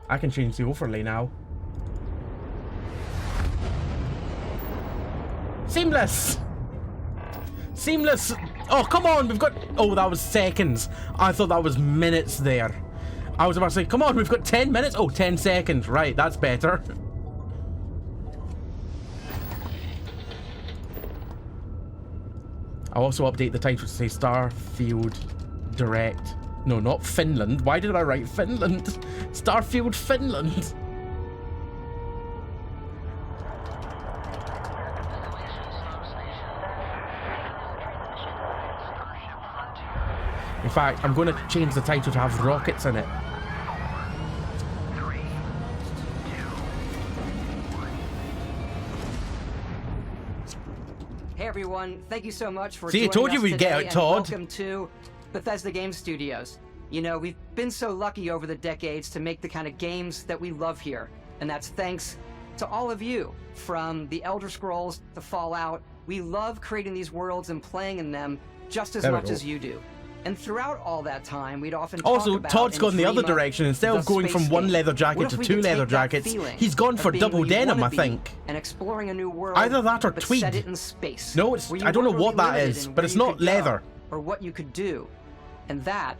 I can change the overlay now. Seamless! Seamless! Oh, come on, we've got... Oh, that was seconds. I thought that was minutes there. I was about to say, come on, we've got 10 minutes? Oh, 10 seconds. Right, that's better. I'll also update the title to say Starfield Direct. No, not Finland. Why did I write Finland? Starfield Finland. In fact, I'm going to change the title to have rockets in it. Hey everyone, thank you so much for See, I joining told you us we'd today, get out, and Todd. welcome to Bethesda Game Studios. You know, we've been so lucky over the decades to make the kind of games that we love here, and that's thanks to all of you. From the Elder Scrolls to Fallout, we love creating these worlds and playing in them just as much as you do. And throughout all that time, we'd often talk Also, about Todd's and gone the dream other up direction. Instead of going from one leather jacket to two leather jackets, he's gone for double denim, I think. And exploring a new world, Either that or but tweed. set it in space. No, it's, I don't know what that is, but it's not leather. Or what you could do, and that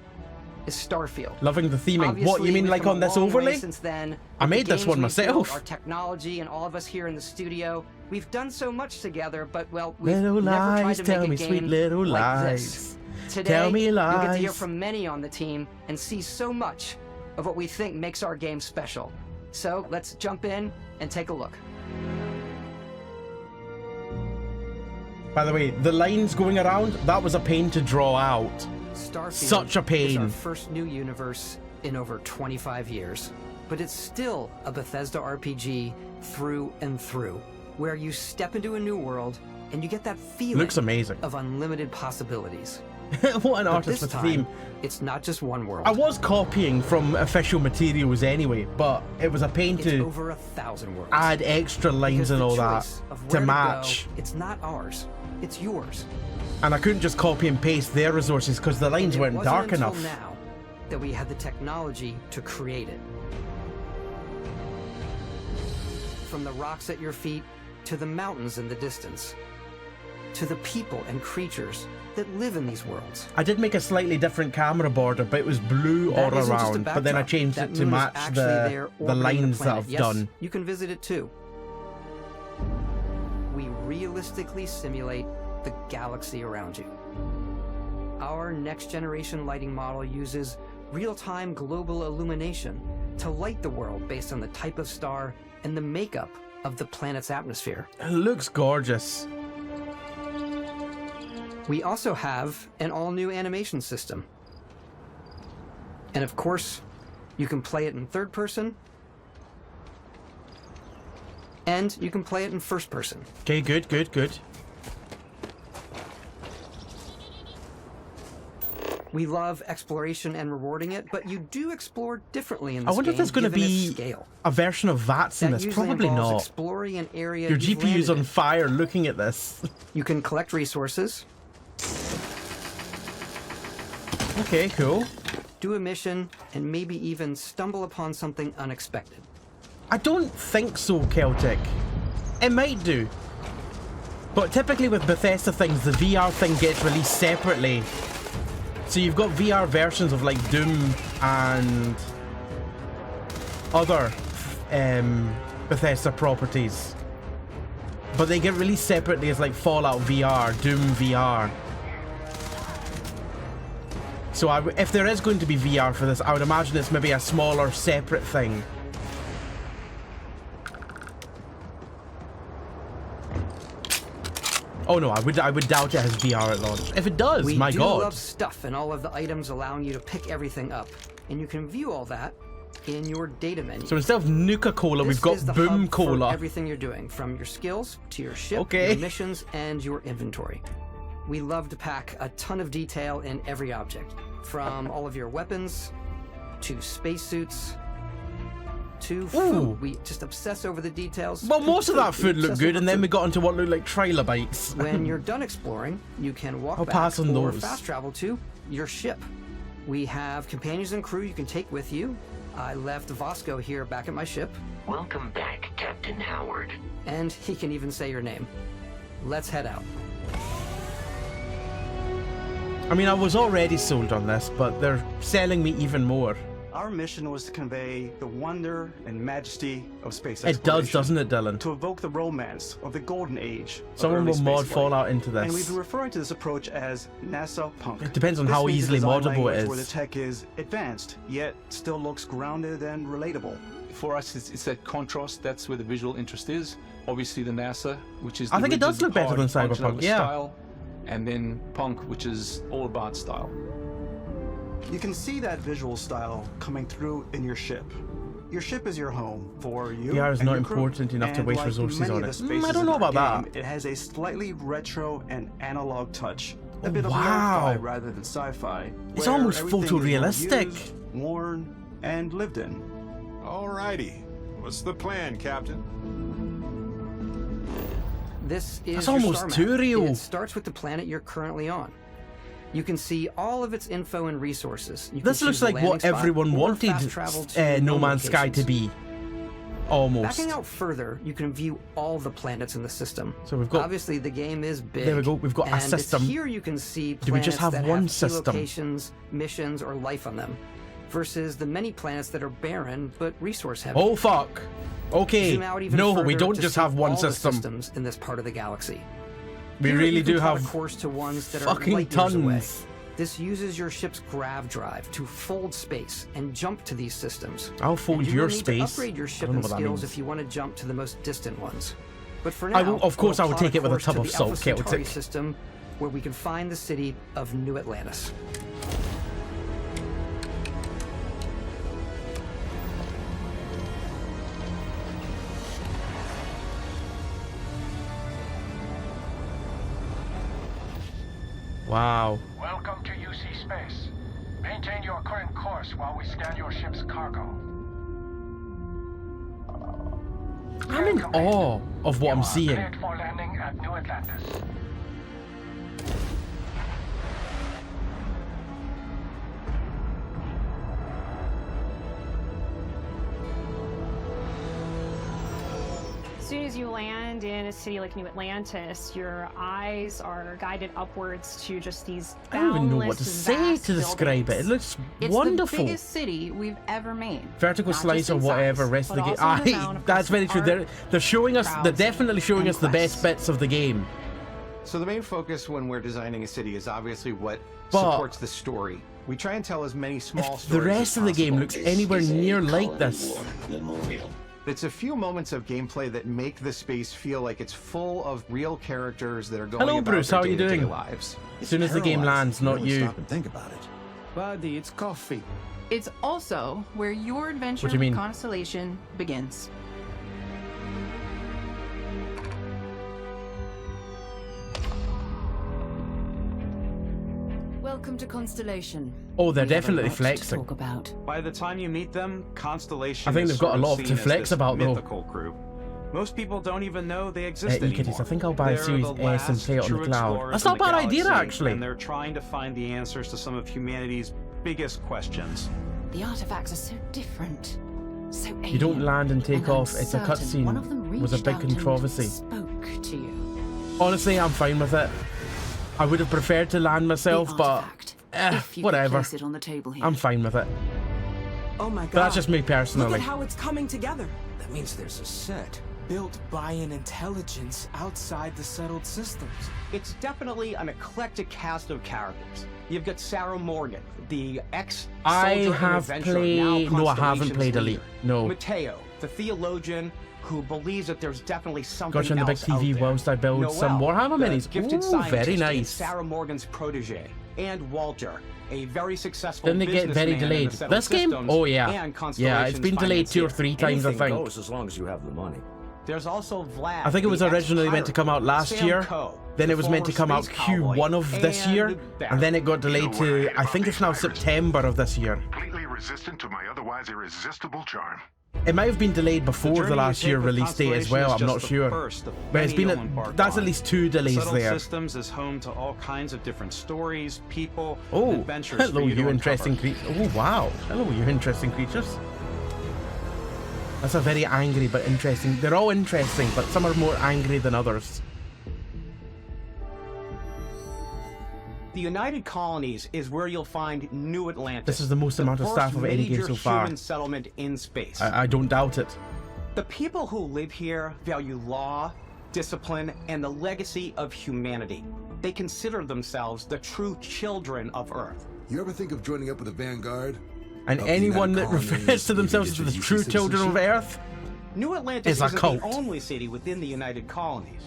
is Starfield. Loving the theming. Obviously, What, you mean we've like come on a this long way overlay? Since then, I made the this games one we've built, myself. Our technology and all of us here in the studio, we've done so much together, but well, we've Little never tried lies, to tell make me a game sweet little like lies. this. Today, Tell me you'll get to hear lies. from many on the team and see so much of what we think makes our game special. So let's jump in and take a look. By the way, the lines going around, that was a pain to draw out. Starfield Such a pain. is our first new universe in over 25 years. But it's still a Bethesda RPG through and through, where you step into a new world and you get that feeling Looks amazing. of unlimited possibilities. What an But artist this with the time, theme. it's not just one world. I was copying from official materials anyway, but it was a pain It's to over 1,000 worlds. add extra lines Because and the all that choice of to where match. go, it's not ours. It's yours. And I couldn't just copy and paste their resources because the lines And it weren't wasn't dark until enough. now that we had the technology to create it. From the rocks at your feet to the mountains in the distance, to the people and creatures that live in these worlds. I did make a slightly different camera border, but it was blue That all isn't just a around. But then I backdrop. changed That it to moon is match actually there the orbiting lines that planet. I've Yes, done. You can visit it too. We realistically simulate the galaxy around you. Our next generation lighting model uses real-time global illumination to light the world based on the type of star and the makeup of the planet's atmosphere. It looks gorgeous. We also have an all-new animation system. And of course, you can play it in third person, and you can play it in first person. Okay, good, good, good. We love exploration and rewarding it, but you do explore differently in this I wonder if game, there's going to given its be scale. a version of VATS in That this. usually Probably involves not. exploring an area Your you've GPU's landed on in. fire looking at this. You can collect resources, Okay, cool. do a mission, and maybe even stumble upon something unexpected. I don't think so, Celtic. It might do. But typically with Bethesda things, the VR thing gets released separately. So you've got VR versions of like Doom and other Bethesda properties. But they get released separately as like Fallout VR, Doom VR. So if there is going to be VR for this, I would imagine it's maybe a smaller, separate thing. Oh no, I would doubt it has VR at launch. If it does, We my do god. love stuff and all of the items allowing you to pick everything up, and you can view all that in your data menu. So instead of Nuka-Cola, This we've got is the Boom hub for Cola. everything you're doing, from your skills to your ship, Okay. your missions, and your inventory. We love to pack a ton of detail in every object, from all of your weapons to spacesuits to Ooh. food. We just obsess over the details. Well, most of that food We looked obsess good, over and then food. we got into what looked like trilobites. When you're done exploring, you can walk I'll back pass on or those. fast travel to your ship. We have companions and crew you can take with you, I left Vasco here back at my ship. Welcome back, Captain Howard. And he can even say your name. Let's head out. I mean, I was already sold on this, but they're selling me even more. Our mission was to convey the wonder and majesty of space It does, exploration, doesn't it, Dylan? to evoke the romance of the golden age of Someone early will space mod flight. Fallout into And we've this. been referring to this approach as NASA Punk. It depends on This how means a easily design moddable it language where the is. tech is advanced, yet still looks grounded and relatable. For us, it's that contrast. That's where the visual interest is. Obviously, the NASA, which is I the think it does rigid, look better than hard, functional Cyberpunk, yeah. style, and then Punk, which is all about style. You can see that visual style coming through in your ship. Your ship is your home for you. VR is and not your crew. important enough to And waste like resources many on of it. the I spaces don't in know our about game, that. It has a slightly retro and analog touch. A Oh, bit of wow. lo-fi rather than sci-fi. It's where almost everything is photorealistic. used, worn, and lived in. Alrighty. What's the plan, Captain? This is That's your almost star too map. real. It starts with the planet you're currently on. You can see all of its info and resources. You can This looks choose a like landing what spot everyone or wanted fast travel to No known Man's Sky to locations. be. Almost. Backing out further, you can view all the planets in the system. So we've got- Obviously, the game is big. There we go, we've got a and it's system. here you can see planets Do we just have that one have key system? locations, missions, or life on them, versus the many planets that are barren but resource heavy. Oh fuck. Okay. Zoom out even No, further we don't to just see have one all the system. systems in this part of the galaxy. We Here, really you can do plot have a course to ones that fucking are light years away. tons. This uses your ship's grav drive to fold space and jump to these systems. I'll fold And you your will need space. to upgrade your I ship don't know and what that skills means. if you want to jump to the most distant ones. But for now, I will, of course, I we'll will plot take it with a course tub to of the salt, Alpha Centauri Celtic. system, where we can find the city of New Atlantis. Wow. Welcome to UC Space. Maintain your current course while we scan your ship's cargo. I'm in awe of what I'm seeing. Cleared for landing at New Atlantis. As soon as you land in a city like New Atlantis, your eyes are guided upwards to just these I don't even know what boundless, to say vast to describe it. It buildings. looks It's wonderful. the biggest city we've ever made. Vertical Not slice just or in whatever, size, rest of the but game. also in the amount of That's very true. custom They're showing us, they're crowds, definitely showing and us the best quests. bits of the game. So the main focus when we're designing a city is obviously what But- supports the story. We try and tell as many small If stories the rest as of the game possible. looks anywhere near like this, It's a few moments of gameplay that make the space feel like it's full of real characters that are going Hello, about Bruce, their how are you day-to-day doing? lives. as soon as the game lands, not you. Stop and think about it. Buddy, it's coffee. It's also where your adventure What do you mean? with Constellation begins. Welcome to Constellation. Oh, they're We have a definitely lot to flexing. talk about. By the time you meet them, Constellation I think is they've got sort a lot of to seen as flex this about, though. mythical group. Most people don't even know they exist Icarus, anymore. I think I'll buy They're Series the S and last play it on the true cloud. explorers That's in not a the bad idea, galaxy, actually. And they're trying to find the answers to some of humanity's biggest questions. The artifacts are so different, so alien. You don't land and take and off. It's a uncertain. One of them cutscene. Was a reached big out and controversy. Spoke to you. Honestly, I'm fine with it. I would have preferred to land myself, The but artifact, if you could whatever. place it on the table here. I'm fine with it. Oh my god. But that's just me personally. Look at how it's coming together. That means there's a set. Built by an intelligence outside the settled systems. It's definitely an eclectic cast of characters. You've got Sarah Morgan, the ex-soldier and have adventurer, now played. No, I haven't Constellation's played Elite. leader. No. Mateo, the theologian who believes that there's definitely something Got you on the big else out TV there. whilst I build Noel, some Warhammer the minis. gifted Ooh, scientist very and nice. Sarah Morgan's protege, and Walter, a very successful Didn't they get very businessman in delayed? the settled This game? systems Oh yeah. and Yeah, it's Constellation's been delayed 2 or financier. 3 times, I Anything think. goes as long as you have the money. There's also Vlad. I think it was the originally meant to come out last Sam year. Coe, Then the it was meant to come former out space cowboy, Q1 of this year, Barry. and then it got delayed to, I think it's now September of this year. Completely resistant to my otherwise irresistible charm. It might have been delayed before journey the you last take year with release date as well, I'm Constellation is not just the sure. first of But it's many been, you'll embark that's on. at least 2 delays Settled there. Systems is home to all kinds of different stories, people, and Oh, adventures hello for you to you interesting uncover. creatures. Oh wow, hello you interesting creatures. That's a very angry but interesting. They're all interesting, but some are more angry than others. The United Colonies is where you'll find New Atlantis. This is the most amount of staff of any game so far. Human settlement in space. I don't doubt it. The people who live here value law, discipline, and the legacy of humanity. They consider themselves the true children of Earth. You ever think of joining up with the Vanguard? And anyone that refers to themselves as the true children of Earth New Atlantis is a isn't cult. the only city within the United Colonies.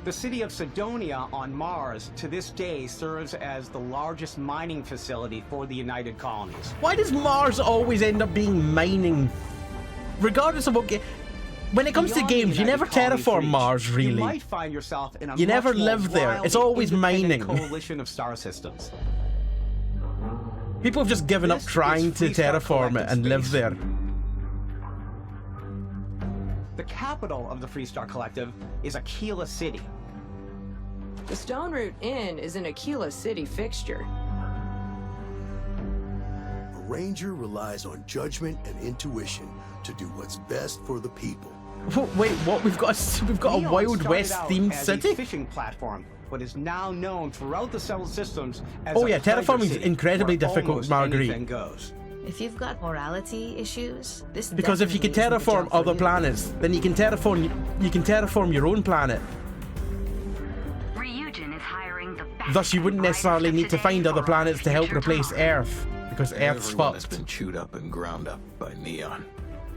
The city of Sidonia on Mars to this day serves as the largest mining facility for the United Colonies. Why does Mars always end up being mining? Regardless of what when it comes to games, you never terraform Mars, really. You might find yourself in a You never much more live there. It's wildly always independent mining. coalition of star systems. People have just given up This trying is to Freestar terraform it Collective and live space. there. The capital of the Freestar Collective is Aquila City. The Stone Root Inn is an Aquila City fixture. A ranger relies on judgment and intuition to do what's best for the people. Wait, what? We've got a Neon Wild started West out themed as city? a fishing platform, but is now known throughout the settled systems as Oh a yeah, pleasure terraforming is city incredibly where difficult, almost Marguerite. anything goes. If you've got morality issues, this Because if you can definitely isn't the terraform job for other you. planets, then you can terraform your own planet. Ryujin is hiring the best. Thus, you wouldn't necessarily need to find other planets to help future replace tomorrow. Earth, because Earth's Everyone has fucked. been chewed up and ground up by Neon.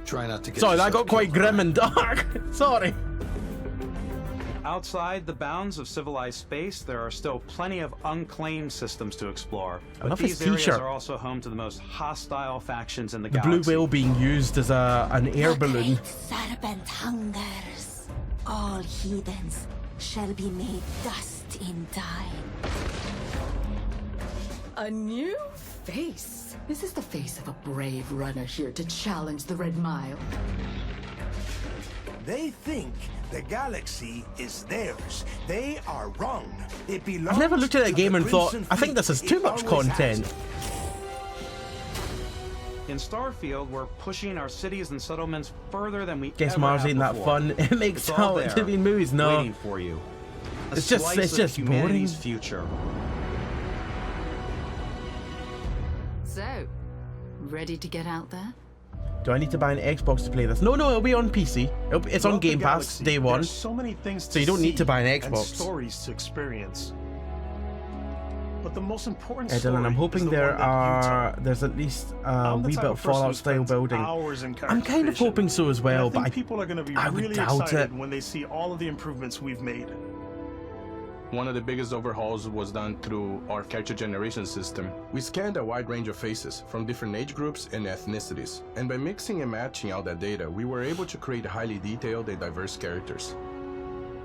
Try not to get Sorry, that yourself got quite killed. grim and dark. Sorry. Outside the bounds of civilized space, there are still plenty of unclaimed systems to explore. I But love his these areas t-shirt. are also home to the most hostile factions in the The blue galaxy. whale being used as an air balloon. Serpent hungers. All heathens shall be made dust in time. A new face. This is the face of a brave runner here to challenge the Red Mile. They think the galaxy is theirs. They are wrong. It belongs I've never looked at to that game the and thought, Crimson I think this is Fleet. too It much always has content. In Starfield, we're pushing our cities and settlements further than we Guess ever Mars have ain't that before. fun. It makes It's all out to there, be movies. No, waiting for you. A it's just slice of boring. humanity's future. So, ready to get out there? Do I need to buy an Xbox to play this? No, it'll be on PC. It's on Throughout the Game Pass galaxy, day one. There's so many things So you don't need to buy an and Xbox. stories to experience. But the most important Dylan, story I'm is hoping the there one that you are. tell. There's at least a I'm the wee type bit of of person who Fallout style spends building. hours in I'm character kind of creation. hoping so as well, And I but think people are going to be I would really doubt excited it. when they see all of the improvements we've made. One of the biggest overhauls was done through our character generation system. We scanned a wide range of faces from different age groups and ethnicities, and by mixing and matching all that data, we were able to create highly detailed and diverse characters.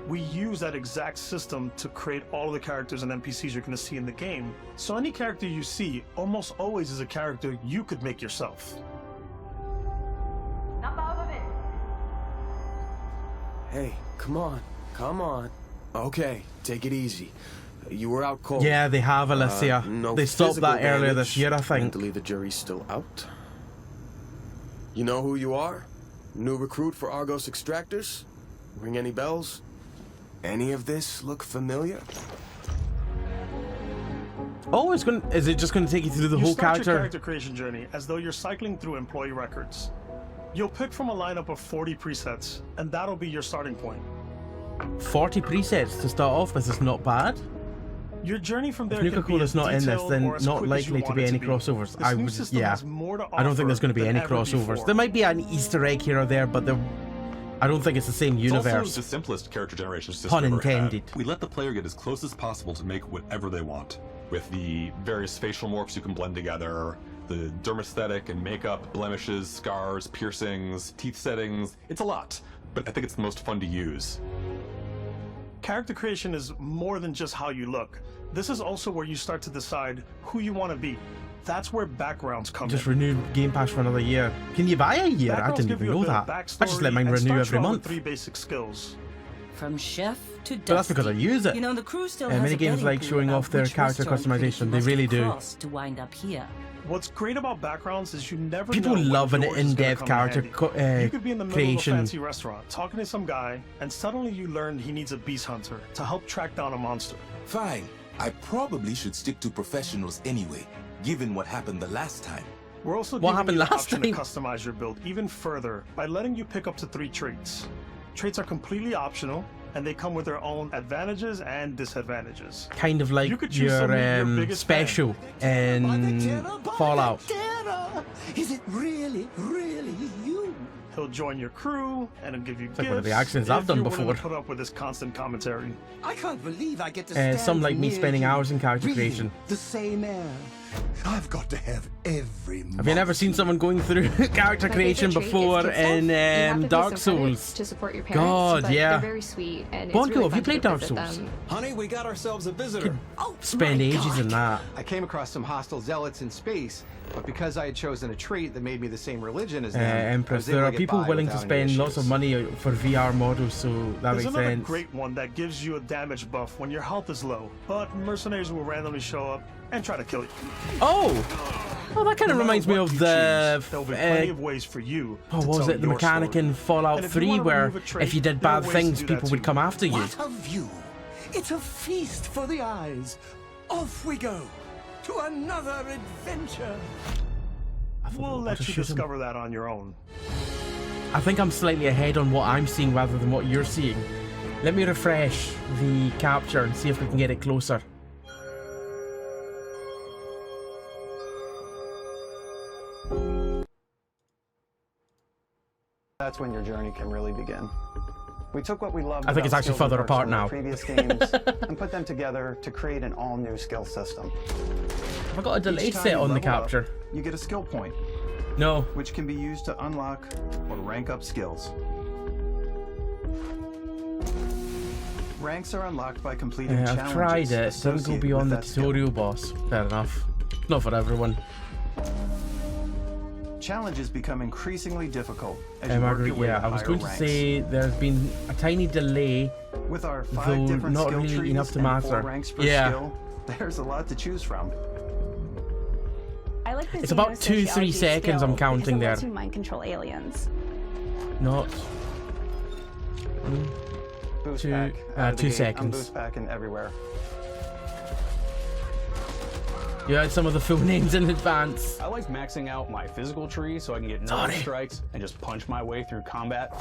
We use that exact system to create all of the characters and NPCs you're going to see in the game. So any character you see almost always is a character you could make yourself. Hey, come on. Come on. Okay, take it easy. You were out cold. Yeah, they have, Alicia. No They stopped physical that earlier damage. this year, I think. Mentally, the jury's still out. You know who you are? New recruit for Argos Extractors? Ring any bells? Any of this look familiar? Oh, is it just going to take you through the You whole start your character? character creation journey as though you're cycling through employee records. You'll pick from a lineup of 40 presets, and that'll be your starting point. 40 presets to start off with is not bad. Your journey from If there can be Nuka-Cola's as not in this, detailed then or as not quick as you likely to want be it any be. crossovers. This I new would, system yeah. has more to I don't think there's going to be offer any than ever crossovers. before. There might be an Easter egg here or there, but I don't think it's the same It's also universe. the simplest character generation system Pun we've ever had. intended. We let the player get as close as possible to make whatever they want. With the various facial morphs you can blend together, the dermesthetic and makeup, blemishes, scars, piercings, teeth settings. It's a lot, but I think it's the most fun to use. Character creation is more than just how you look. This is also where you start to decide who you want to be. That's where backgrounds come Just in. renewed Game Pass for another year. Can you buy a year? I Backgrounds didn't give even you a know bit of that. I just let backstory mine and renew start every you out with month. 3 basic skills. From chef to But that's because I use it. You know, the crew still Yeah, has many a games betting like pool showing about off their which character restaurant critic customization. you They must really do. cross to wind up here. What's great about backgrounds is you never People know when love an yours is gonna in-depth come character handy. You could be in the middle creation. of a fancy restaurant talking to some guy, and suddenly you learn he needs a beast hunter to help track down a monster. Fine. I probably should stick to professionals anyway, given what happened the last time. We're also What giving happened you the last option time? to customize your build even further by letting you pick up to 3 traits. Traits are completely optional, and they come with their own advantages and disadvantages. Kind of like You could choose somebody your your biggest special in Fallout. Is it really you? He'll join your crew, and he'll give you It's gifts. like one of the accents I've if done you're willing to before. put up with this constant commentary. I can't believe I get to Some like me near spending you, hours in character breathing creation. the same air. I've got to have every. Have you never seen someone going through character creation before in Dark Souls? To support your parents, God, but yeah. They're very sweet, and Bonko, it's really have you fun to played go Dark visit Souls? them. Honey, we got ourselves a visitor. Spend ages in that. I came across some hostile zealots in space, but because I had chosen a trait that made me the same religion as them, I Empress, was able there are to get people by willing to without any spend lots of issues. money for VR models, so that There's makes another sense. great one that gives you a damage buff when your health is low, but mercenaries will randomly show up and try to kill you. Oh! Well, that kind of No matter reminds me what of you the. choose, there'll be plenty of ways for you Oh, to what was tell it? The your mechanic story. in Fallout And if you 3 wanna where remove a trait, if you did there are bad ways to things, do that people too. would come after you. What a view! It's a feast for the eyes. Off we go to another adventure. We'll let you discover that on your own. I think I'm slightly ahead on what I'm seeing rather than what you're seeing. Let me refresh the capture and see if we can get it closer. That's when your journey can really begin. We took what we loved I think it's about actually skills and further perks apart from the now. previous games and put them together to create an all-new skill system. Have I got a delay Each time set you on the level up, capture? you get a skill point, No. which can be used to unlock or rank up skills. Ranks are unlocked by completing I've challenges tried it. It doesn't go associated beyond the with that skill. tutorial boss. Fair enough. Not for everyone. Challenges become increasingly difficult as you work Margaret, your way yeah, to I was higher going to ranks. say there's been a tiny delay, With our 5 though different not skill really trees enough to and 4 master. ranks per Yeah. skill, there's a lot to choose from. I like the It's about 2-3 xenosociology seconds I'm skill counting because it lets there. you mind control aliens. not. Boost Two- pack. out of the 2 gate. I'm seconds. boost packing everywhere. You had some of the full names in advance. I like maxing out my physical tree so I can get Sorry. nerve strikes and just punch my way through combat.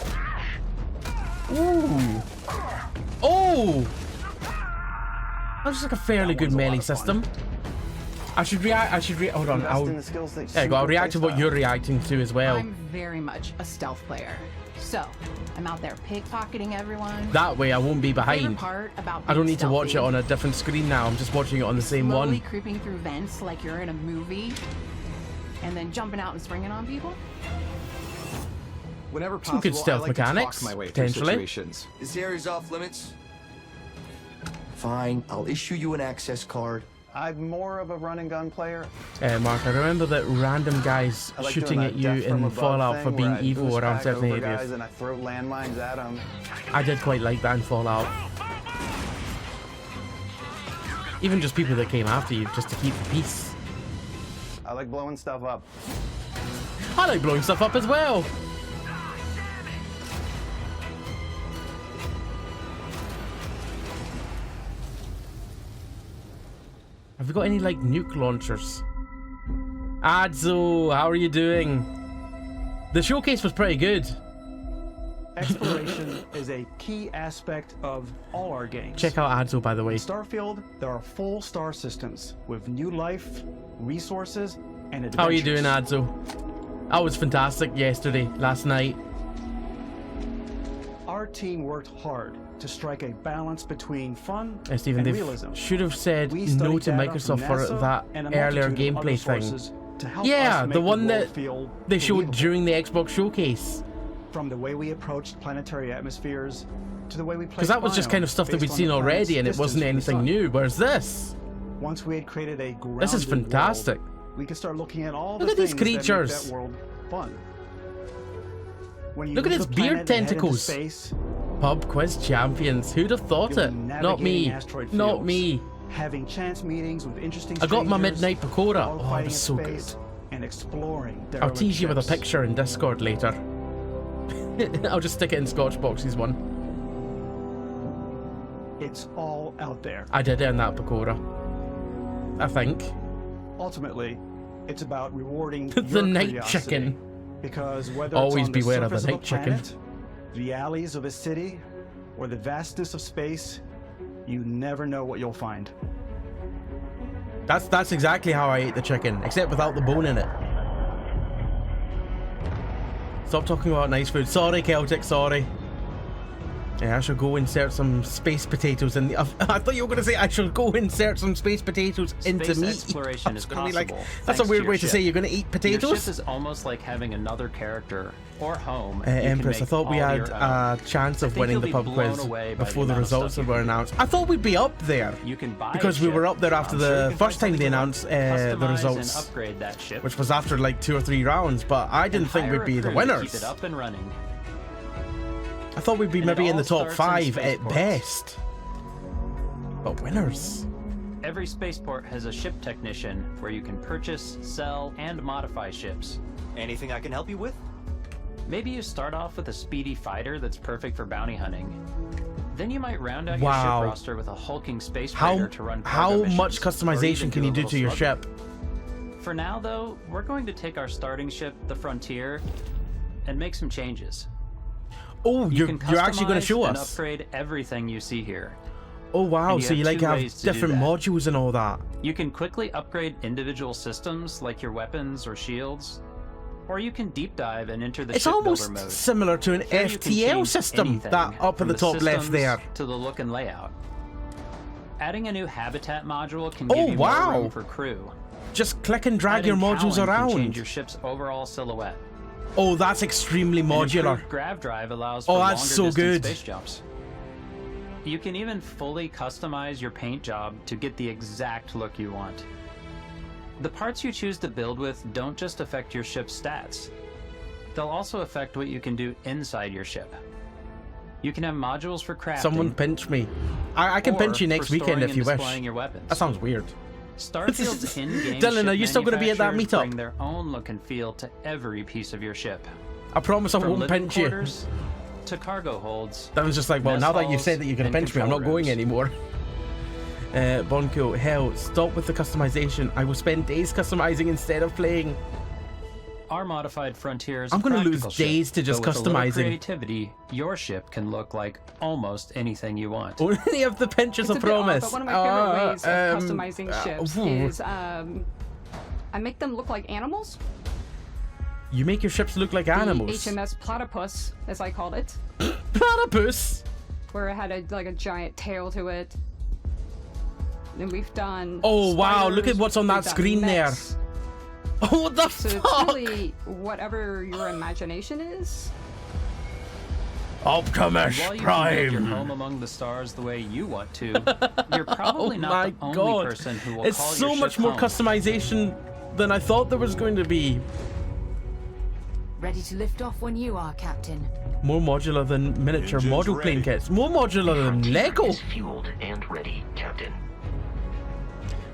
Ooh. Oh! That's just like a fairly good melee system. I should react. Hold on. Invest in the skills that There you suit go. I'll your react to what playstyle. you're reacting to as well. I'm very much a stealth player. So, I'm out there pickpocketing everyone. That way I won't be Favorite behind. part about I don't being need to watch it stealthy, on a different screen now. I'm just watching it on the same slowly one. creeping through vents like you're in a movie, and then jumping out and springing on people. Whenever Some possible, good stealth I like mechanics, to talk my way through potentially. situations. This area's off limits. Fine, I'll issue you an access card. I'm more of a run and gun player. Mark, I remember that random guys I like shooting doing at that you death from in above Fallout thing for being where I evil boost around back certain over guys areas. and I throw landmines at them. I did quite like that in Fallout. Even just people that came after you just to keep the peace. I like blowing stuff up. I like blowing stuff up as well. Have we got any like nuke launchers? Adzo, how are you doing? The showcase was pretty good. Exploration is a key aspect of all our games. Check out Adzo, by the way. In Starfield, there are full star systems with new life, resources, and adventures. How are you doing, Adzo? I was fantastic last night. Our team worked hard to strike a balance between fun Stephen, and they realism. should have said We no studied to data Microsoft from for NASA that and a earlier multitude of other gameplay thing. sources to help Yeah, us make the one world that feel they showed believable. during the Xbox showcase. From the way we approached planetary atmospheres to the way we Because that was just kind of stuff that we'd seen already and it wasn't anything new. Whereas this? Once we had created a grounded This is fantastic. world, we could start looking at all Look the at these things that make creatures. that world fun. When you Look at leave its the planet beard and head into tentacles. space, Pub quiz champions. Who'd have thought you'll it? be Not me. navigating asteroid Not fields, me. having chance meetings with interesting I got my strangers, midnight pakora. Oh, it dogfighting was in so space, good. and exploring. I'll tease you with a picture in Discord later. I'll just stick it in Scotchbox's one. It's all out there. I did it in that Pakora, I think. Ultimately, it's about rewarding The your night curiosity. chicken. Because whether Always it's on the beware of the surface of a night chicken. planet, the alleys of a city, or the vastness of space, you never know what you'll find. That's exactly how I ate the chicken, except without the bone in it. Stop talking about nice food. Sorry, Celtic, sorry. Yeah, I should go insert some space potatoes in the oven. I thought you were going to say I should go insert some space potatoes into meat. Exploration is Gonna be possible. like, that's a weird way to say you're going to eat Your potatoes. ship is almost like having another character or home. Empress, I thought we had a chance of winning the pub quiz before the results were announced. I thought we'd be up there. You can buy because a we ship. were up there after I'm sure you the can first find time they something announced to the customize results, and upgrade that ship. which was after like 2 or 3 rounds. But I didn't think we'd be the Keep winners. it up and running. I thought we'd be And maybe it in the all top starts in 5 at spaceports. best. But winners. Every spaceport has a ship technician where you can purchase, sell, and modify ships. Anything I can help you with? Maybe you start off with a speedy fighter that's perfect for bounty hunting. Then you might round out your Wow. ship roster with a hulking space How freighter to run cargo how missions, much or customization even can do you a do little to your smuggling. ship? For now, though, we're going to take our starting ship, the Frontier, and make some changes. Oh, You you're can actually going to customize show and us. upgrade everything you see here. Oh wow, And you so you have like two have ways to do different that. modules and all that. You can quickly upgrade individual systems like your weapons or shields, or you can deep dive and enter the It's shipbuilder almost mode. similar to an Here you can FTL change system, anything, that up from at the top left systems there. to the look and layout. Adding a new habitat module can Oh, give you wow. more room for crew. Just click and drag Adding your modules cowling can around. change your ship's overall silhouette. Oh, that's extremely An modular. improved grav drive allows Oh, for that's longer so distance good. space jumps. You can even fully customize your paint job to get the exact look you want. The parts you choose to build with don't just affect your ship's stats. They'll also affect what you can do inside your ship. You can have modules for crafting. Someone pinch me. I can or pinch you next for weekend storing if you and wish. displaying your weapons. That sounds weird. Starfield's in-game Dylan, ship are you still gonna be at that manufacturers meetup? bring their own look and feel to every piece of your ship. I promise I From won't living pinch you. quarters to cargo holds. That was just like, well, mess now that you've halls, said that you're going and to pinch me, I'm not control going rooms. anymore. Bonko, hell, stop with the customization. I will spend days customizing instead of playing. Our modified Frontier is I'm a gonna lose practical ship, days to just but with a little customizing. creativity, your ship can look like almost anything you want. Only of the pinches, It's I a bit odd, promise. but one of my favorite ways of customizing ships ooh. is I make them look like animals. You make your ships look like The animals. HMS Platypus, as I called it, Platypus? where it had a giant tail to it. And we've done. Oh, wow, look at spiders, what's on that we've done screen there. mechs. Oh, what the So fuck? it's really whatever your imagination is. Optimus While you can build your Prime. home among the stars the way you want to, you're probably Oh not my the only god. person who will It's call so your much ship more home. customization than I thought there was going to be. Ready to lift off when you are, Captain. More modular than miniature Engines model plane ready. kits. More modular than Lego. Fueled and ready, Captain.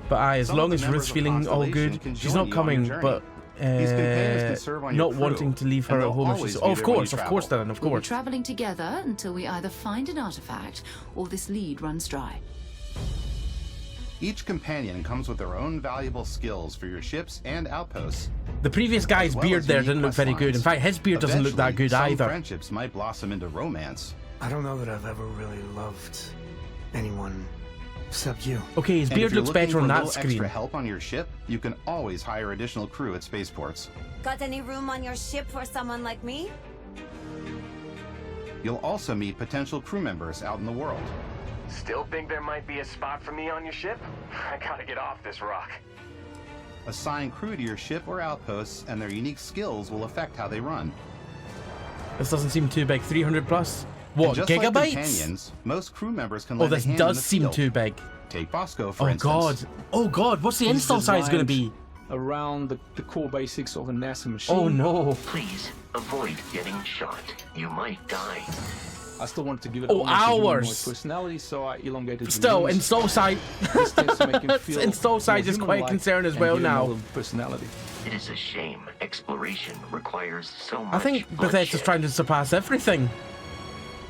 But aye, as Some long of as the Ruth's members of feeling all Constellation good, can she's join not you on your coming, journey. but These companions can serve on your not crew, wanting to leave her and at they'll home. always She's, be oh, of there when you course, Dylan, of We'll be course. traveling together until we either find an artifact or this lead runs dry. Each companion comes with their own valuable skills for your ships and outposts. The previous guy's as well beard as there unique didn't look quest very good. In lines. fact, his beard doesn't look that Eventually, good some either. friendships might blossom into romance. I don't know that I've ever really loved anyone except you. Okay, his And if beard you're looks looking better for on a that little screen. extra help on your ship, you can always hire additional crew at spaceports. Got any room on your ship for someone like me? You'll also meet potential crew members out in the world. Still think there might be a spot for me on your ship? I gotta get off this rock. Assign crew to your ship or outposts, and their unique skills will affect how they run. This doesn't seem too big. 300 plus? And What, just like gigabytes? companions, most crew members can Oh, lend a this hand in does the seem field. too big. Take Bosco, for Oh instance. god. Oh god, what's the install size going to be? Around the core basics of a NASA machine. Oh no. Please, avoid getting shot. You might die. I still wanted to give it Oh, almost a humanoid hours. personality, so I elongated the Still, limbs. install size. This tends to make him feel Install size more is quite a human-like concern as and well give him a now. little personality. It is a shame. Exploration requires so much I think Bethesda's trying to surpass everything.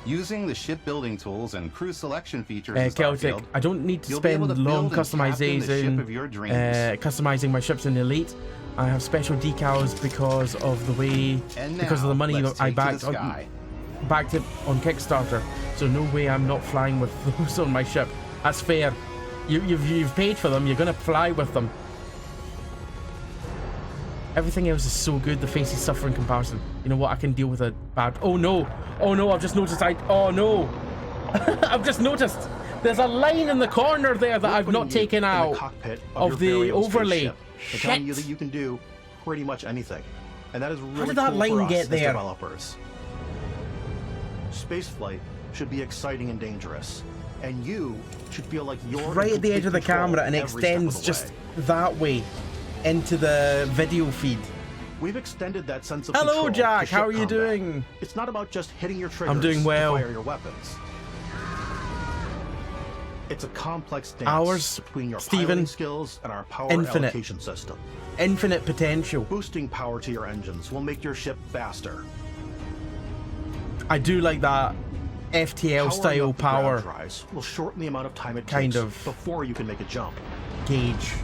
Using the shipbuilding tools and crew selection features in Celtic, Starfield, I don't need to you'll be able spend to long build and captain the ship of your dreams. customizing my ships in Elite. I have special decals because of the way, because of the money that I backed it on Kickstarter. So no way I'm not flying with those on my ship. That's fair. You've paid for them. You're gonna fly with them. Everything else is so good. The faces suffer in comparison. You know what? I can deal with a bad. Oh no! Oh no! I've just noticed. Oh no! I've just noticed. There's a line in the corner there that I've not taken out of the overlay. Telling you that you can do pretty much anything, and that is really How did that cool line for us get as there? developers. Spaceflight should be exciting and dangerous, and you should feel like you're Right at the edge of the camera and every step of extends the just way. that way into the video feed. We've extended that sense of Hello, control Jack. to ship How are you combat. doing? It's not about just hitting your triggers I'm doing well. to fire your weapons. It's a complex dance Ours, between your Steven, piloting skills and our power infinite. allocation system. Infinite potential. Boosting power to your engines will make your ship faster. I do like that FTL style power drives will shorten the amount of time it kind takes of before you can make a jump. gauge.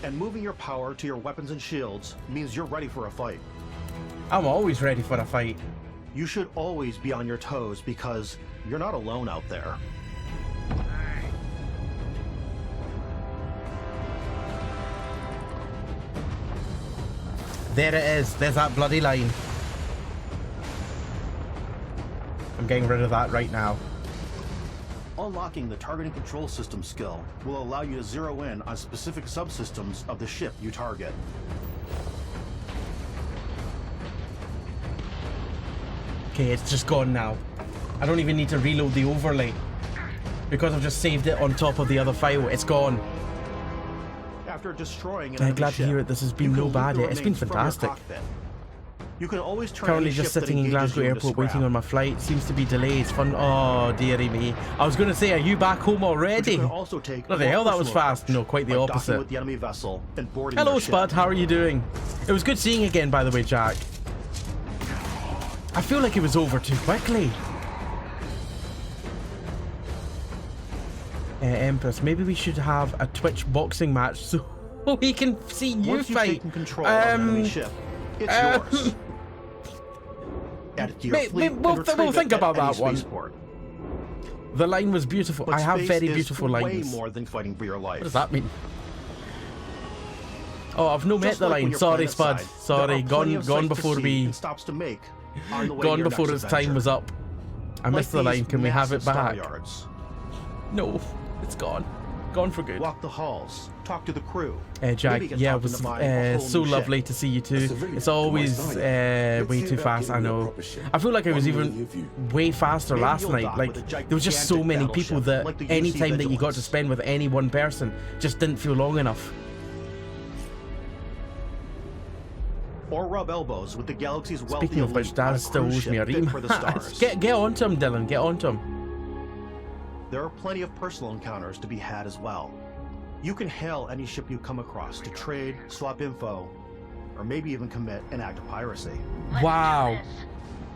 And moving your power to your weapons and shields means you're ready for a fight. I'm always ready for a fight. You should always be on your toes because you're not alone out there. There it is. There's that bloody line. I'm getting rid of that right now. Unlocking the targeting control system skill will allow you to zero in on specific subsystems of the ship you target. Okay, it's just gone now. I don't even need to reload the overlay because I've just saved it on top of the other file. It's gone. After destroying an I'm enemy glad to ship, hear it. This has you been can no loot bad the yet. It's been remains from your fantastic. cockpit. You can always turn Currently any just ship that sitting in engages Glasgow you into Airport waiting scrap. on my flight. Seems to be delayed. Fun. Oh, dearie me. I was going to say, are you back home already? You can also take Bloody a more hell, that was personal fast. approach No, quite the by docking opposite. with the enemy vessel and boarding Hello, their ship. Spud. How are you doing? It was good seeing you again, by the way, Jack. I feel like it was over too quickly. Empress, maybe we should have a Twitch boxing match so we can see you Once you've fight. taken control of an enemy ship, it's yours. Add it to your fleet and We'll retrieve think it at about any that one. spaceport. The line was beautiful. But I have space very is beautiful way lines. more than fighting for your life. What does that mean? Oh, I've no met Just the like when line. you're Sorry, playing Spud. outside, Sorry, there are plenty of gone sights to before see we and stops to make on the way gone to your before next its time adventure. was up. I Like missed the line. these Can we have it massive back? Staryards. No, it's gone. Gone for good. Walk the halls, talk to the crew. Jack, Maybe get yeah, it talked was into buying a whole so new lovely ship. to see you too. civilian It's always command Zion. way Let's too see about fast, I getting a know. proper ship. I feel like I was One even will give you. way faster Maybe last you'll night. dock Like, with a there was just so gigantic many people battleship, that like the any UC time that you got to Vigilance. spend with any one person just didn't feel long enough. Or rub elbows with the galaxy's wealthy Speaking of which, elite on Dad a still cruise owes me a ship fit for the rematch. stars. Get onto him, Dylan. Get onto him. There are plenty of personal encounters to be had as well. You can hail any ship you come across to trade, swap info, or maybe even commit an act of piracy. Wow.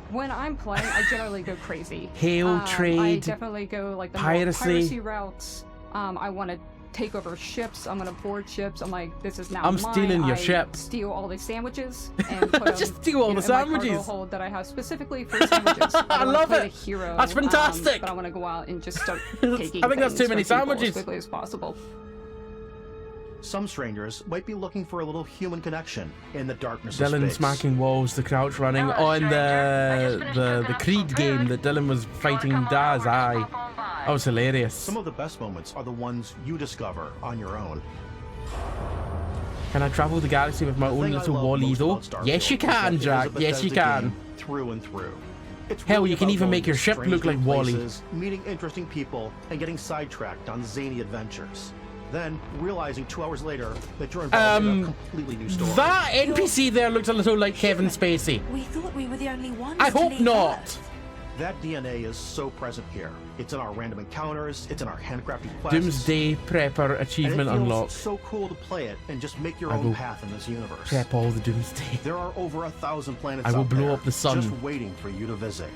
When I'm playing, I generally go crazy. Hail, I trade, definitely go like the more piracy. piracy routes. I want to take over ships. I'm gonna board ships. I'm like, this is now I'm mine. stealing your I ship. Steal all the sandwiches and put them, Just steal all the in my sandwiches. cargo hold that I have specifically for sandwiches. I don't wanna love play it. The hero, That's fantastic. but I want to go out and just start taking. I think that's too things many from people sandwiches. as quickly as possible. Some strangers might be looking for a little human connection in the darkness Dylan of space. smacking walls, the crouch running on the Creed game that Dylan was fighting Daz. Aye, that was hilarious. Some of the best moments are the ones you discover on your own. Can I travel the galaxy with my The own thing I little love Wally most though? about Starfield Yes, you is that can, it is Jack. a Yes, you Bethesda can. game through and through. It's Hell, really you can about even going make to your ship strange look like new Wally. places, meeting interesting people, and getting sidetracked on zany adventures. Then realizing 2 hours later that you're involved in a completely new story. That NPC there looked a little like Kevin Spacey. We thought we were the only ones. I to hope leave not. Earth. That DNA is so present here. It's in our random encounters, it's in our handcrafted quests. Doomsday Prepper achievement and it feels unlocked. so cool to play it and just make your I own will path in this universe. Prep all the Doomsday. There are over 1,000 planets I will out blow there up the sun. just waiting for you to visit.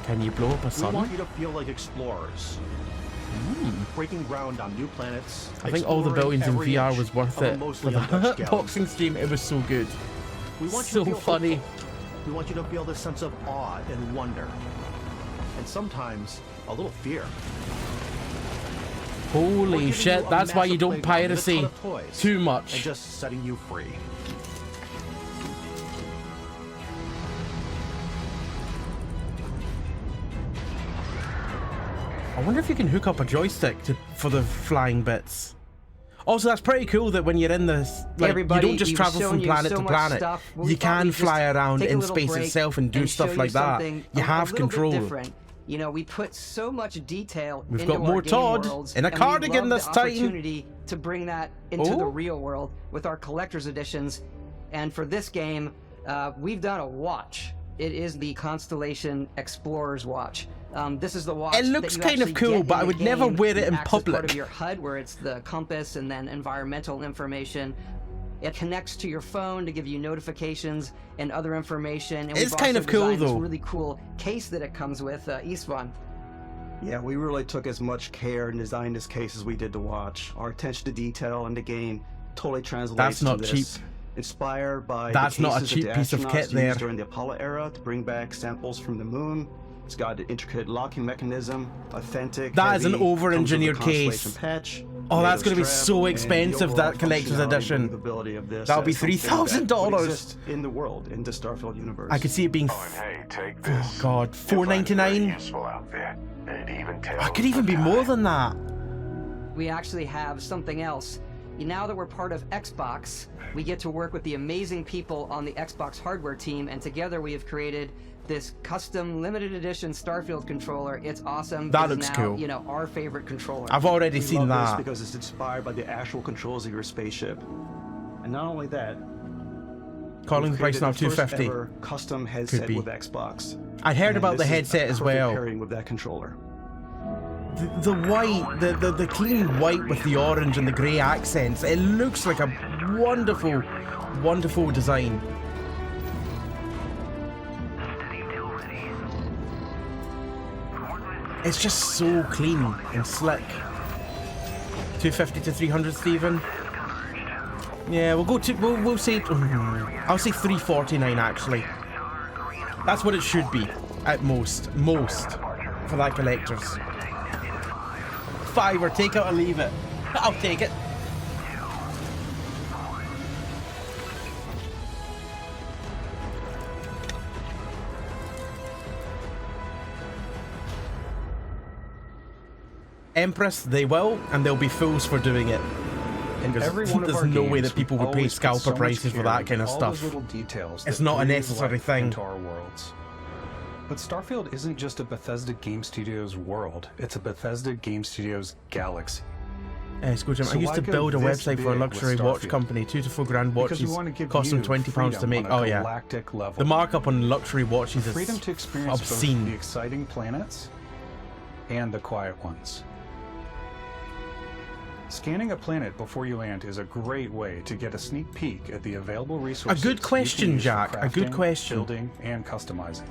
Can you blow up a We sun? want you to feel like explorers. Breaking ground on new planets. I think all the exploring billions in every VR inch was worth of a it. mostly For untouched the galaxy. boxing stream, it was so good. We want you So to feel funny. hopeful. We want you to feel this sense of awe and wonder. And sometimes a little fear. Holy shit, that's why you don't piracy too much. And just setting you free. I wonder if you can hook up a joystick for the flying bits. Also, that's pretty cool that when you're in this, like, Everybody, you don't just we've travel shown from you planet so to much planet. stuff. We You thought can we'd just fly around take a in little space break itself and do and stuff show like you that. something You a have little bit control. different. You know, we put so much detail We've into got our more game Todd worlds, in a and we cardigan love this the time. opportunity to bring that into the Oh. real world with our collector's editions. And for this game, we've done a watch. It is the Constellation Explorer's Watch. This is the watch. It looks that you kind of actually cool, get but in I the would never game. wear it It in acts as part public. of your HUD, where it's the compass and then environmental information. It connects to your phone to give you notifications and other information. And It's we've kind also of cool, designed this though. really cool case that it comes with, Istvan. Yeah, we really took as much care and designed this case as we did the watch. Our attention to detail in the game totally translates That's not to this. cheap. Inspired by That's the not a cases cheap that the piece of astronauts kit used there. during the Apollo era to bring back samples from the moon. It's got an intricate locking mechanism, authentic. That is an heavy, over-engineered comes with a case. Constellation patch, Oh, that's NATO going to be strap, so and the expensive, overall that collector's functionality and edition. believability of this That'll be as something that would $3,000. exist in the world, in the Starfield universe. I could see it being. Oh god, $4.99. I could even be more than that. We actually have something else. Now that we're part of Xbox, we get to work with the amazing people on the Xbox hardware team, and together we have created this custom limited edition Starfield controller. It's awesome. That It is looks now, cool. You know, our favorite controller. I've already We seen love this that. because it's inspired by the actual controls of your spaceship. And not only that, Calling we've the price created now the first $250. ever custom headset be. with Xbox. I heard And about the this is headset a as perfect well. pairing with that controller. The white, the clean white with the orange and the grey accents. It looks like a wonderful, wonderful design. It's just so clean and slick. 250 to 300, Stephen. Yeah, we'll go to we'll say I'll say 349 actually. That's what it should be at most for that collector's. $5, take it or leave it. I'll take it. Empress, they will, and they'll be fools for doing it. Because Every one of there's our no way games, that people we would pay always put scalper so much prices for care that into kind of all those stuff. little details It's that not a breathe necessary life thing. into our worlds. But Starfield isn't just a Bethesda Game Studios world, it's a Bethesda Game Studios galaxy. Scojam, So I used why to go build a this website for a big luxury with watch Starfield? company. 2 to 4 grand Because we watches want to give cost them you £20 to freedom make. on a Oh yeah, galactic level. the markup on luxury watches The is freedom to experience both the obscene. exciting planets and the quiet ones. Scanning a planet before you land is a great way to get a sneak peek at the available resources. good question, you can use for Jack. A good crafting, question. Building and customizing.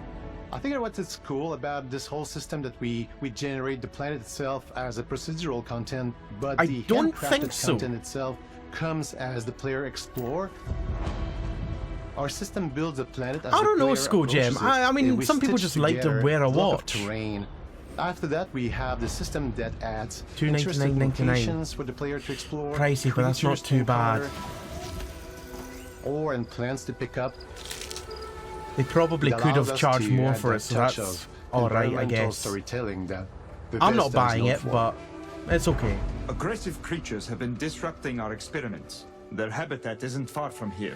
I think what's cool about this whole system that we generate the planet itself as a procedural content, but I the don't handcrafted think so. content itself comes as the player explore. Our system builds a planet as I the don't know, player Scojam. approaches it, I mean, and we some people stitch just like to together wear a block of watch. terrain. After that, we have the system that adds $299.99. interesting locations for the player to explore. Pricey, but that's not creatures to too bad. encounter, ore and plants to pick up. They probably It could allows have us charged to more add for it, that so touch that's of alright, I environmental guess. storytelling that I'm not Bethesda's buying known it, for. but it's okay. Aggressive creatures have been disrupting our experiments. Their habitat isn't far from here.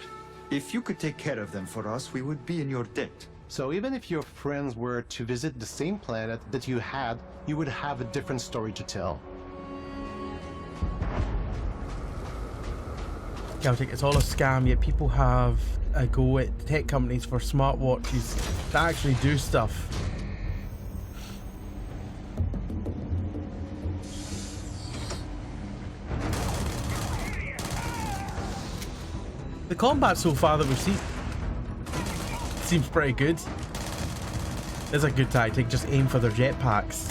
If you could take care of them for us, we would be in your debt. So even if your friends were to visit the same planet that you had, you would have a different story to tell. Celtic, it's all a scam, yet people have a go at tech companies for smartwatches that actually do stuff. The combat so far that we've seen seems pretty good. It's a good tactic, just aim for their jetpacks.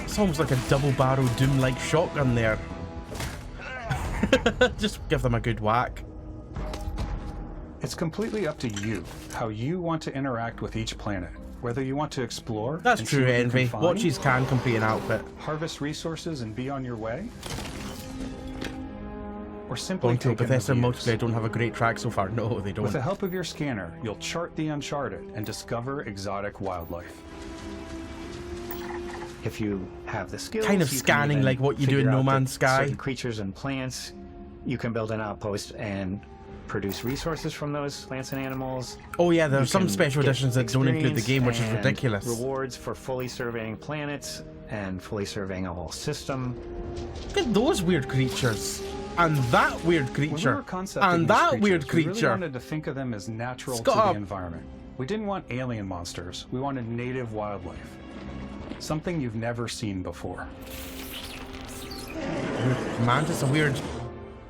It's almost like a double barrel Doom-like shotgun there. Just give them a good whack. It's completely up to you how you want to interact with each planet. Whether you want to explore. That's and see true, what you Envy. can find, Watches can complete an outfit. harvest resources and be on your way. Or simply Going to a take in the Bethesda views. multiplayer don't have a great track so far. No, they don't. With the help of your scanner, you'll chart the uncharted and discover exotic wildlife. If you have the skills, Kind of you can scanning even like what you do in figure No out that Man's Sky. Certain creatures and plants, you can build an outpost and produce resources from those plants and animals. Oh yeah, there are You some can special get editions that don't include the game, which is experience ridiculous. and rewards for fully surveying planets and fully surveying a whole system. Look at those weird creatures. And that weird When we creature. were concepting And these that weird creatures, we really creature. wanted to think of them as natural It's to got the environment. We didn't want alien monsters. We wanted native wildlife. Something you've never seen before. Mantis are weird.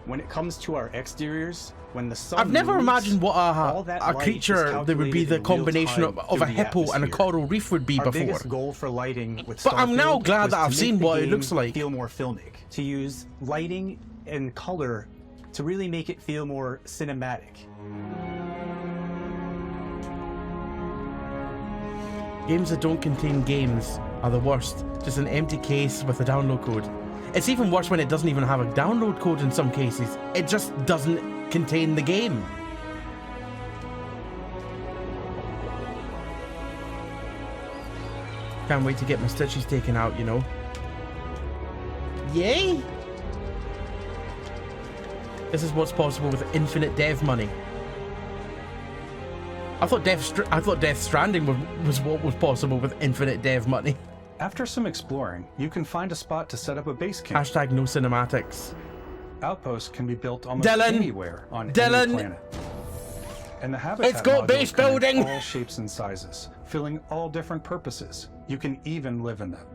When it comes to our exteriors, when the sun I've never moves, imagined what all a that light is creature that would be calculated the in real combination time of a through the hippo and a atmosphere. coral reef would be Our before. biggest goal for lighting with But I'm now Starfield glad was that to I've make seen the what it game looks like. Feel more filmic. To use lighting and color to really make it feel more cinematic. Games that don't contain games are the worst. Just an empty case with a download code. It's even worse when it doesn't even have a download code in some cases. It just doesn't contain the game. Can't wait to get my stitches taken out, you know. Yay! This is what's possible with infinite dev money. I thought Death Stranding was what was possible with infinite dev money. After some exploring, you can find a spot to set up a base camp. Hashtag no cinematics. Outposts can be built almost Dylan! anywhere on Dylan! any planet. And the habitat It's got modules base come in building! all shapes and sizes, filling all different purposes. You can even live in them.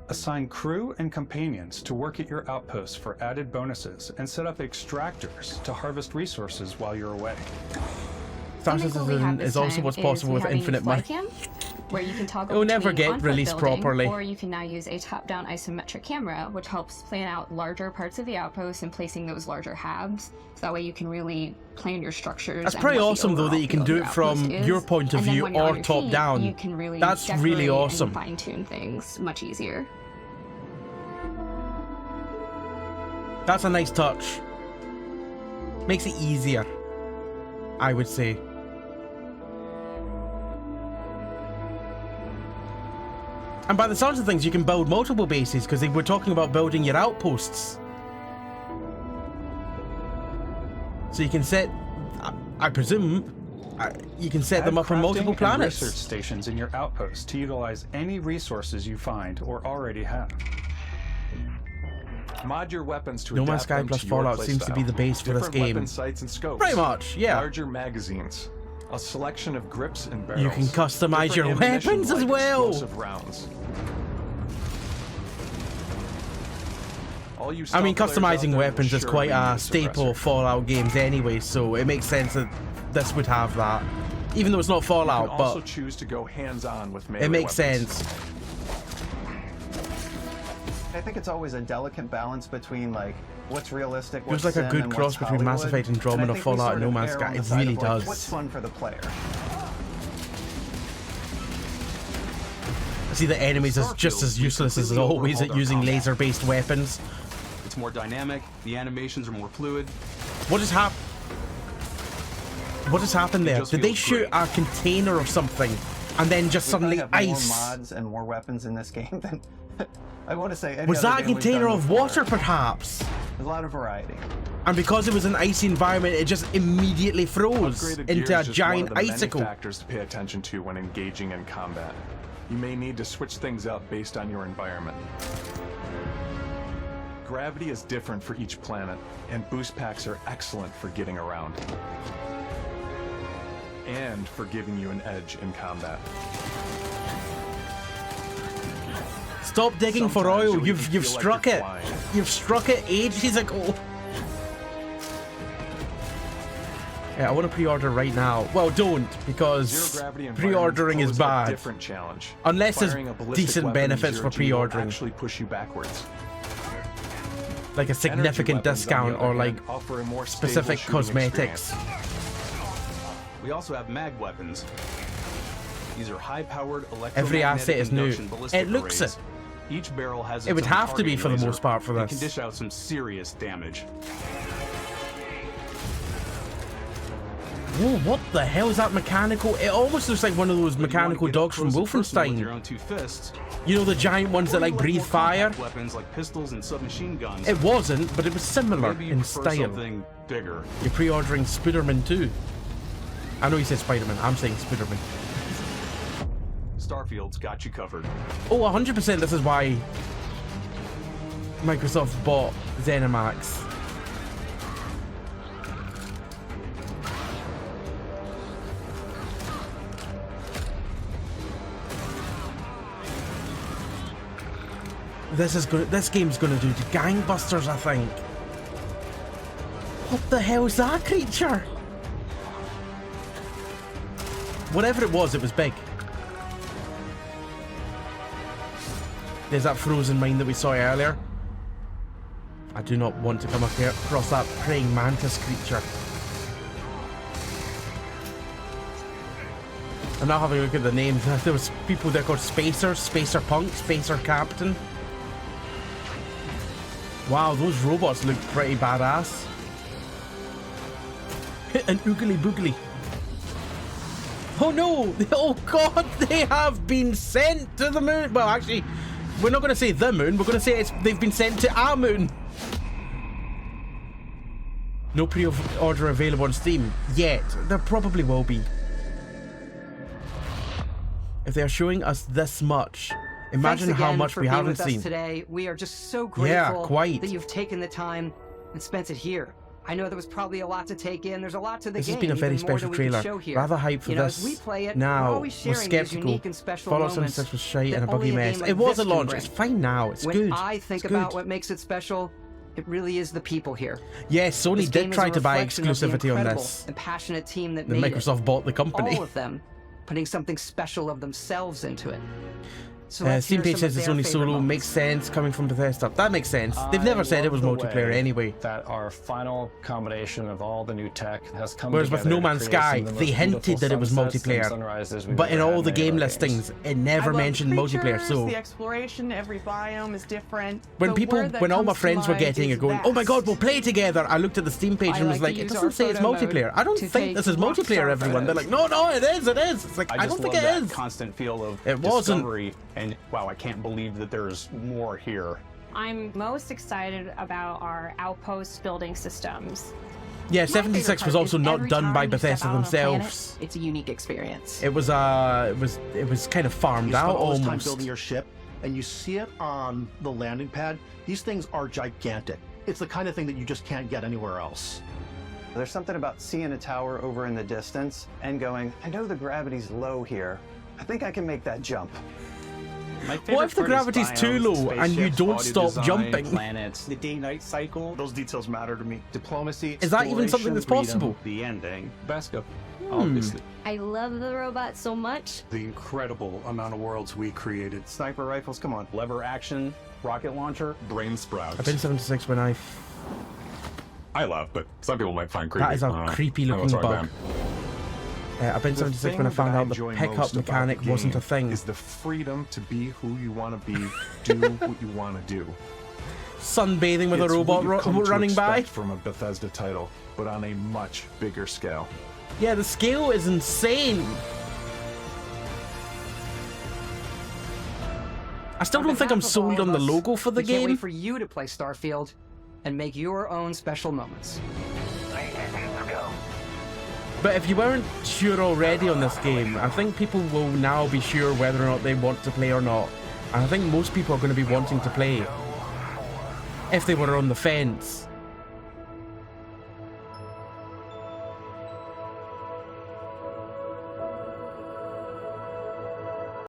Assign crew and companions to work at your outposts for added bonuses, and set up extractors to harvest resources while you're away. Star Citizen is also what's possible with infinite money. Where you can toggle It will never between get on-foot released building, properly. or you can now use a top-down isometric camera, which helps plan out larger parts of the outpost and placing those larger habs. So that way you can really plan your structures. That's and pretty what the awesome though that you can overall do feel it of your from outpost is. your point of And then view when you're on or your top feet, down. You can really That's really decorate awesome. and fine-tune things much easier. That's a nice touch. Makes it easier, I would say. And by the sounds of things, you can build multiple bases because they were talking about building your outposts. So you can set, I presume, you can set them up on multiple Crafting and planets. research stations in your outposts to utilize any resources you find or already have. Mod your weapons to No Man's adapt Sky them plus to your Fallout seems to be playstyle. the base for this Different game. weapon sights and scopes. Pretty much, yeah. Larger magazines. A selection of grips and barrels. You can customize your Different ammunition weapons as like well. explosive rounds. All you I mean, stealth players out customizing there weapons will is quite surely need a a staple suppressor. of Fallout games anyway, so it makes sense that this would have that. Even though it's not You Fallout, can also but choose to go hands-on with melee it makes weapons. sense. I think it's always a delicate balance between like what's realistic, Feels what's like a sim, good and cross what's between Mass Hollywood. Effect and Andromeda, I think we Fallout, sort and No of Man's err Sky. on the It side really of, like, does. What's fun for the player? I see the enemies as just as useless as always at using laser-based weapons. It's more dynamic, the animations are more fluid. What has happened? What has happened there? just Did they feels shoot a container or something, and then just We suddenly probably have ice? more mods and more weapons in this game than I want to say. Any Was other that a game we've container done of before. water, perhaps? There's a lot of variety. And because it was an icy environment, it just immediately froze Upgraded gear into is a just giant one of the icicle. many factors to pay attention to when engaging in combat. You may need to switch things up based on your environment. Gravity is different for each planet, and boost packs are excellent for getting around. And for giving you an edge in combat. Stop digging for Sometimes oil. you'll You've even feel struck like it. you're flying. You've struck it ages ago. Yeah, I want to pre-order right now. Well, don't, because Zero-gravity pre-ordering is environments pose a bad. different challenge. Unless there's Firing a ballistic decent weapon in benefits for 0G will pre-ordering. actually push you backwards. Like a significant Energy weapons, discount on the or other like hand, offer a more specific stable shooting cosmetics. We also have mag weapons. These are high-powered electromagnetic Every asset is new. induction ballistic It looks arrays. it. Each barrel has It its would own have to be targeting for the laser most part for and can this. dish out some serious damage. Whoa, what the hell is that mechanical? It almost looks like one of those mechanical dogs from With your Wolfenstein. own two fists. You know, the giant ones that like breathe fire? Weapons like pistols and submachine guns. It wasn't, but it was similar Maybe you in prefer style. something bigger. You're pre-ordering Spider-Man 2. I know you said Spider-Man, I'm saying Spider-Man. Starfield's got you covered. Oh, 100% this is why Microsoft bought ZeniMax. This game's gonna do the gangbusters, I think. What the hell is that creature? Whatever it was big. There's that frozen mine that we saw earlier. I do not want to come across that praying mantis creature. I'm now having a look at the names. There was people there called Spacers, Spacer Punk, Spacer Captain. Wow, those robots look pretty badass. An oogly boogly. Oh no! Oh god, they have been sent to the moon! Well, actually, we're not going to say the moon, we're going to say they've been sent to our moon! No pre-order available on Steam yet. There probably will be. If they're showing us this much, imagine Thanks how again much for we being haven't with us seen. today. We are just so Yeah, grateful quite. that you've taken the time and spent it here. I know there was probably a lot to take in. There's a lot to the This game. has been a very even more special than we could trailer. show here. Rather hyped for You know, this. as we play it, Now, we're always sharing we're these skeptical. unique and special Fallout moments 76 was shite that and a buggy only a mess. game like It was this at can launch. bring. It's fine now. It's when good. I think It's about good. what makes it special, it really is the people here. Yes, Sony This did game is try a to buy reflection of the exclusivity on incredible this. and passionate team that Then made Microsoft bought the company. All of them putting something special of themselves into it. So let's Steam hear page some of says it's their only favorite solo. moments. Makes sense coming from Bethesda. That makes sense. They've never said it was multiplayer anyway. That our final combination of all the new tech has come Whereas with together No to Man's create some Sky, of the they most hinted beautiful that it was sunsets and multiplayer. sunrises we've But in ever all had the in any game of our listings, games. it never I love mentioned the multiplayer. creatures, So the exploration, every biome is different. when The people, word that when all my comes to friends were mind getting is it going, oh my vast. god, we'll play together. I looked at the Steam page I and was like like, to it use doesn't our say it's photo mode multiplayer. I don't to think take this is rock multiplayer, star everyone. They're photos. like, no, it is. It's like, I don't just think love it that is. constant feel of It wasn't. discovery and wow, I can't believe that there's more here. I'm most excited about our outpost building systems. Yeah, 76 was also not done by Bethesda themselves. It's a unique experience. It was kind of farmed You spend out all this time almost. building your ship, and you see it on the landing pad. These things are gigantic. It's the kind of thing that you just can't get anywhere else. There's something about seeing a tower over in the distance and going, I know the gravity's low here. I think I can make that jump. What if the gravity's too low and you don't stop jumping? Planets, the day-night cycle. Those details matter to me. Diplomacy. Is that even something that's exploration, freedom, possible? The ending. Basco, obviously. I love the robot so much. The incredible amount of worlds we created. Sniper rifles, come on. Lever action, rocket launcher. Brain sprouts. I've been 76 when I laugh, but some people might find creepy. That is a creepy looking bug. I've been 76 when I found out the pickup mechanic wasn't a thing. Is the freedom to be who you want to be, do what you want to do. Sunbathing with It's a robot what you've come to running by. expect from a Bethesda title, but on a much bigger scale. Yeah, the scale is insane. I still don't think I'm sold on the logo for the we can't game. wait for you to play Starfield and make your own special moments. But if you weren't sure already on this game, I think people will now be sure whether or not they want to play or not. And I think most people are going to be wanting to play. If they were on the fence.